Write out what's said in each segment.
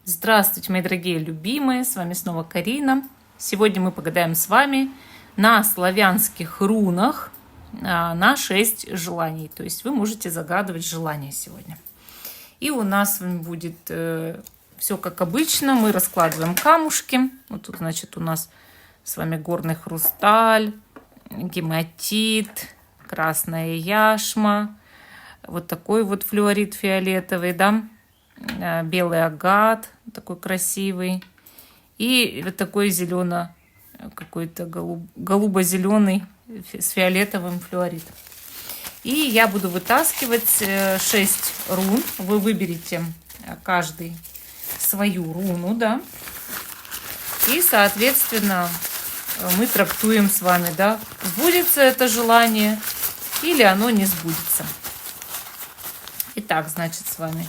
Здравствуйте, мои дорогие любимые, с вами снова Карина. Сегодня мы погадаем с вами на славянских рунах на 6 желаний. То есть вы можете загадывать желания сегодня. И у нас с вами будет все как обычно. Мы раскладываем камушки. Вот тут, значит, у нас с вами горный хрусталь, гематит, красная яшма, вот такой вот флюорит фиолетовый, да, белый агат, такой красивый, и вот такой зелено, какой-то голубо-зеленый с фиолетовым флюоритом. И я буду вытаскивать 6 рун. Вы выберете каждый свою руну, да, и, соответственно, мы трактуем с вами, да, сбудется это желание или оно не сбудется. Итак, значит, с вами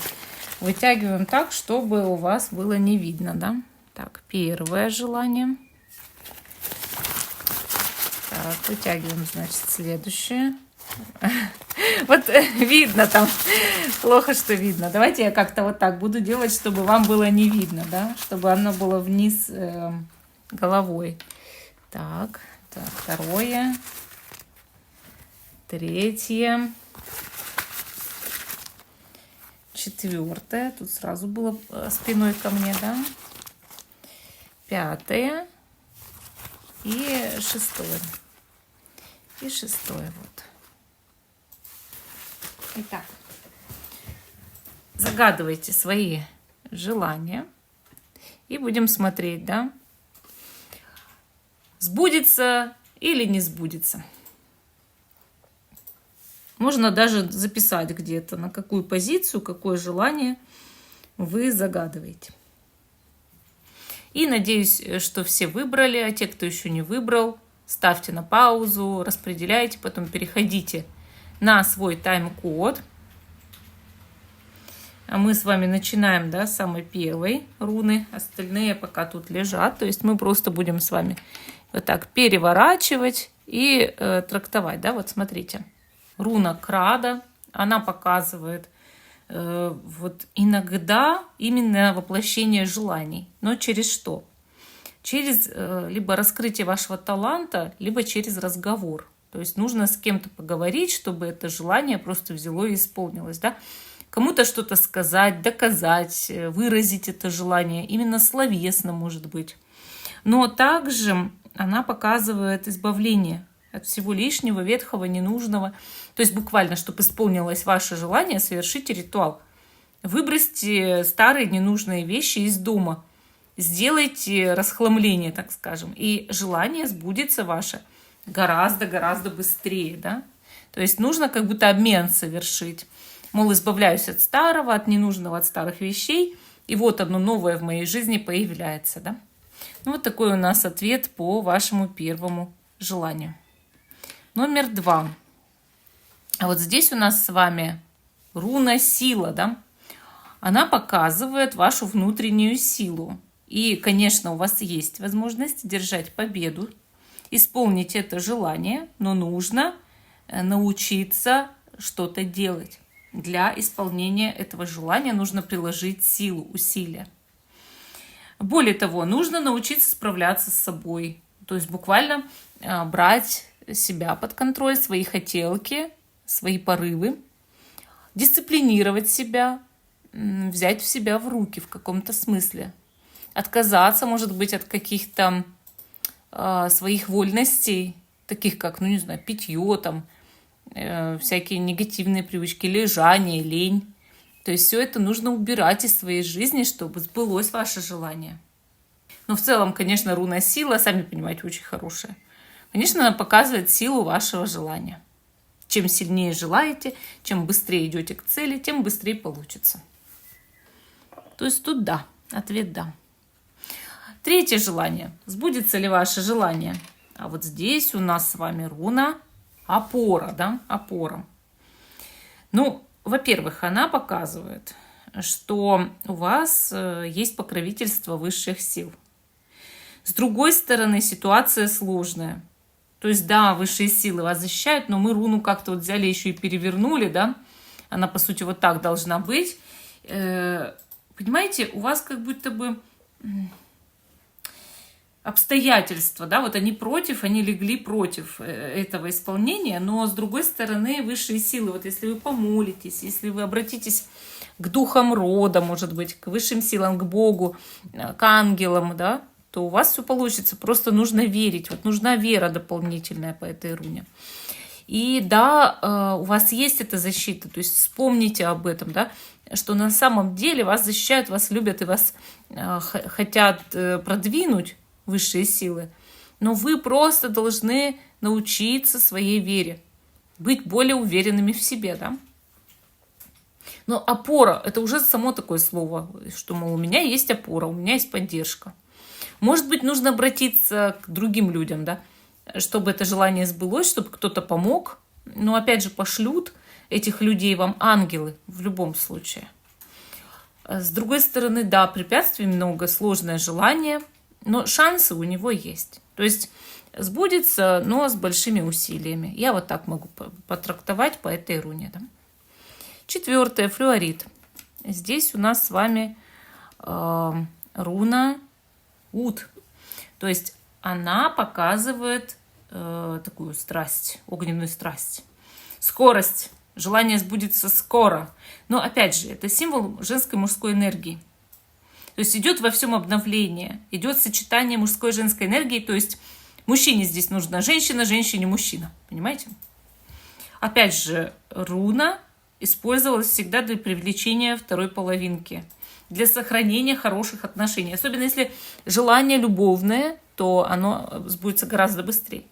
вытягиваем так, чтобы у вас было не видно, да. Так, первое желание. Так, вытягиваем, значит, следующее. Вот видно там, плохо, что видно. Давайте я как-то вот так буду делать, чтобы вам было не видно, да, чтобы оно было вниз головой. Так, второе, третье, четвертое, тут сразу было спиной ко мне, да, пятое и шестое. И шестое, вот. Итак, загадывайте свои желания и будем смотреть, да, сбудется или не сбудется. Можно даже записать где-то, на какую позицию, какое желание вы загадываете. И надеюсь, что все выбрали, а те, кто еще не выбрал, ставьте на паузу, распределяйте, потом переходите на свой тайм-код. А мы с вами начинаем, да, с самой первой руны. Остальные пока тут лежат. То есть мы просто будем с вами вот так переворачивать и трактовать, да, вот смотрите. Руна Крада, она показывает вот иногда именно воплощение желаний. Но через что? Через либо раскрытие вашего таланта, либо через разговор. То есть нужно с кем-то поговорить, чтобы это желание просто взяло и исполнилось, да? Кому-то что-то сказать, доказать, выразить это желание, именно словесно, может быть. Но также она показывает избавление от всего лишнего, ветхого, ненужного. То есть буквально, чтобы исполнилось ваше желание, совершите ритуал. Выбросьте старые ненужные вещи из дома. Сделайте расхламление, так скажем. И желание сбудется ваше гораздо-гораздо быстрее. Да? То есть нужно как будто обмен совершить. Мол, избавляюсь от старого, от ненужного, от старых вещей. И вот одно новое в моей жизни появляется. Да? Ну, вот такой у нас ответ по вашему первому желанию. Номер 2. А вот здесь у нас с вами руна сила, да? Она показывает вашу внутреннюю силу. И, конечно, у вас есть возможность держать победу, исполнить это желание, но нужно научиться что-то делать. Для исполнения этого желания нужно приложить силу, усилия. Более того, нужно научиться справляться с собой. То есть буквально брать себя под контроль, свои хотелки, свои порывы, дисциплинировать себя, взять себя в руки в каком-то смысле. Отказаться, может быть, от каких-то своих вольностей, таких как, ну не знаю, питье, там, всякие негативные привычки, лежание, лень. То есть все это нужно убирать из своей жизни, чтобы сбылось ваше желание. Но в целом, конечно, руна сила, сами понимаете, очень хорошая. Конечно, она показывает силу вашего желания. Чем сильнее желаете, чем быстрее идете к цели, тем быстрее получится. То есть тут да, ответ да. Третье желание. Сбудется ли ваше желание? А вот здесь у нас с вами руна опора, да, опора. Ну, во-первых, она показывает, что у вас есть покровительство высших сил. С другой стороны, ситуация сложная. То есть, да, высшие силы вас защищают, но мы руну как-то вот взяли еще и перевернули, да. Она, по сути, вот так должна быть. понимаете, у вас как будто бы обстоятельства, да, вот они против, они легли против этого исполнения, но с другой стороны высшие силы, вот если вы помолитесь, если вы обратитесь к духам рода, может быть, к высшим силам, к Богу, к ангелам, да, то у вас все получится, просто нужно верить, вот нужна вера дополнительная по этой руне. И да, у вас есть эта защита, то есть вспомните об этом, да, что на самом деле вас защищают, вас любят и вас хотят продвинуть, высшие силы, но вы просто должны научиться своей вере, быть более уверенными в себе, да. Но опора – это уже само такое слово, что, мол, у меня есть опора, у меня есть поддержка. Может быть, нужно обратиться к другим людям, да, чтобы это желание сбылось, чтобы кто-то помог, но опять же пошлют этих людей вам ангелы в любом случае. С другой стороны, да, препятствий много, сложное желание, но шансы у него есть. То есть сбудется, но с большими усилиями. Я вот так могу потрактовать по этой руне. Да? 4. Флюорит. Здесь у нас с вами руна Ут. То есть она показывает такую страсть, огненную страсть. Скорость. Желание сбудется скоро. Но опять же, это символ женской и мужской энергии. То есть идет во всем обновление, идет сочетание мужской и женской энергии. То есть мужчине здесь нужна женщина, женщине мужчина. Понимаете? Опять же, руна использовалась всегда для привлечения второй половинки, для сохранения хороших отношений. Особенно если желание любовное, то оно сбудется гораздо быстрее.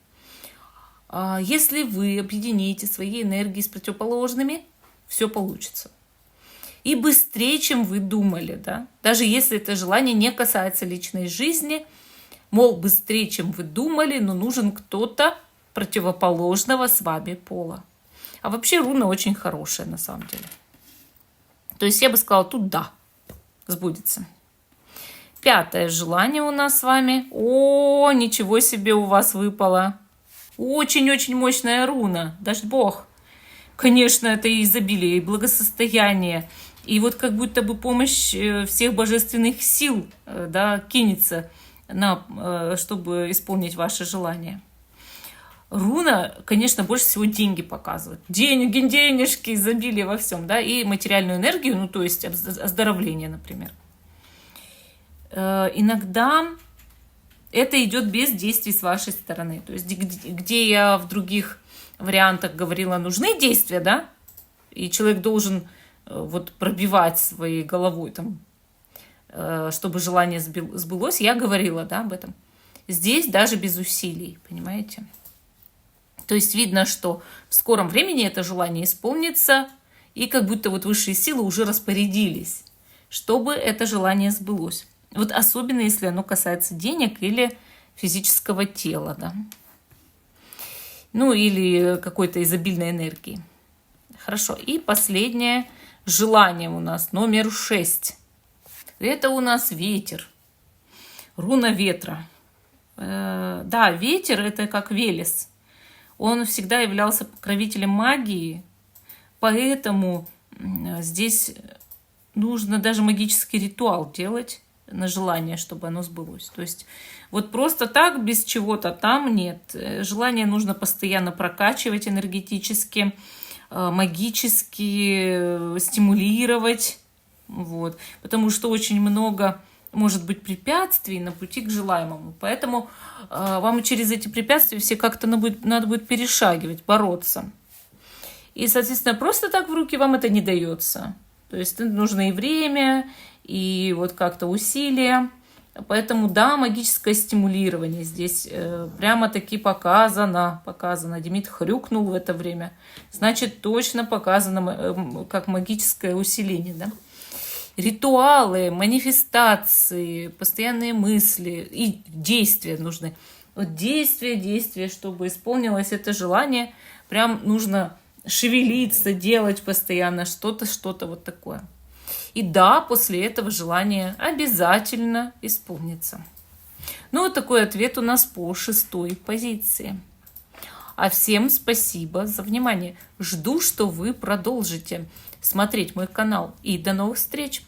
Если вы объедините свои энергии с противоположными, все получится. И быстрее, чем вы думали, да? Даже если это желание не касается личной жизни, мол, быстрее, чем вы думали, но нужен кто-то противоположного с вами пола. А вообще руна очень хорошая на самом деле. То есть я бы сказала, тут да, сбудется. 5 желание у нас с вами. О, ничего себе у вас выпало. Очень-очень мощная руна. Даст Бог. Конечно, это и изобилие, и благосостояние. И вот как будто бы помощь всех божественных сил, да, кинется, чтобы исполнить ваше желание. Руна, конечно, больше всего деньги показывает. Деньги, денежки, изобилие во всем, да, и материальную энергию, ну, то есть оздоровление, например. Иногда это идет без действий с вашей стороны. То есть где я в других вариантах говорила, нужны действия, да, и человек должен вот пробивать своей головой, там, чтобы желание сбылось, я говорила, да, об этом. Здесь даже без усилий, понимаете? То есть видно, что в скором времени это желание исполнится, и как будто вот высшие силы уже распорядились, чтобы это желание сбылось. Вот особенно, если оно касается денег или физического тела, да. Ну, или какой-то изобильной энергии. Хорошо. И последнее желание у нас, номер 6. Это у нас ветер. Руна ветра. Да, ветер – это как Велес. Он всегда являлся покровителем магии, поэтому здесь нужно даже магический ритуал делать на желание, чтобы оно сбылось. То есть вот просто так, без чего-то там нет. Желание нужно постоянно прокачивать энергетически, магически стимулировать. Вот. Потому что очень много может быть препятствий на пути к желаемому. Поэтому вам через эти препятствия все как-то надо будет перешагивать, бороться. И, соответственно, просто так в руки вам это не дается. То есть нужно и время, и вот как-то усилия. Поэтому, да, магическое стимулирование здесь прямо-таки показано. Демид хрюкнул в это время. Значит, точно показано как магическое усиление, да? Ритуалы, манифестации, постоянные мысли и действия нужны. Вот действия, чтобы исполнилось это желание. Прям нужно шевелиться, делать постоянно что-то вот такое. И да, после этого желание обязательно исполнится. Ну, вот такой ответ у нас по 6 позиции. А всем спасибо за внимание. Жду, что вы продолжите смотреть мой канал. И до новых встреч!